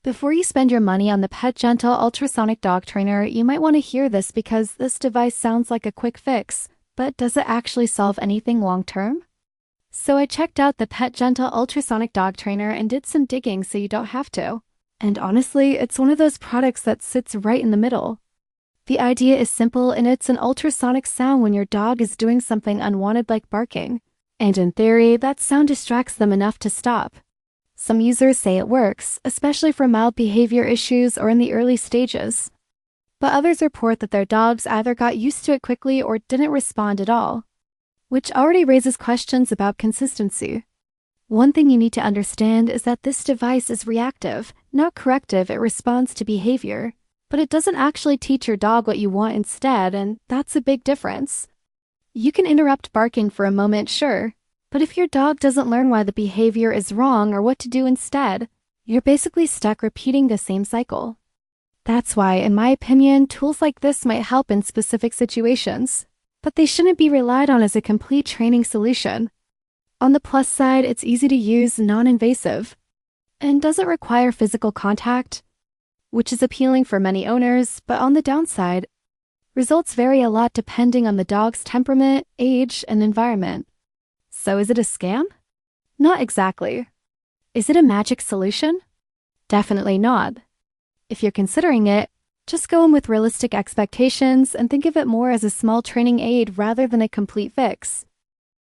Before you spend your money on the PetGentle Ultrasonic Dog Trainer, you might want to hear this because this device sounds like a quick fix, but does it actually solve anything long-term? So I checked out the PetGentle Ultrasonic Dog Trainer and did some digging so you don't have to. And honestly, it's one of those products that sits right in the middle. The idea is simple, and it's an ultrasonic sound when your dog is doing something unwanted like barking. And in theory, that sound distracts them enough to stop. Some users say it works, especially for mild behavior issues or in the early stages. But others report that their dogs either got used to it quickly or didn't respond at all, which already raises questions about consistency. One thing you need to understand is that this device is reactive, not corrective. It responds to behavior, but it doesn't actually teach your dog what you want instead, and that's a big difference. You can interrupt barking for a moment, sure, but if your dog doesn't learn why the behavior is wrong or what to do instead, you're basically stuck repeating the same cycle. That's why, in my opinion, tools like this might help in specific situations, but they shouldn't be relied on as a complete training solution. On the plus side, it's easy to use, non-invasive, and doesn't require physical contact, which is appealing for many owners, but on the downside, results vary a lot depending on the dog's temperament, age, and environment. So is it a scam? Not exactly. Is it a magic solution? Definitely not. If you're considering it, just go in with realistic expectations and think of it more as a small training aid rather than a complete fix.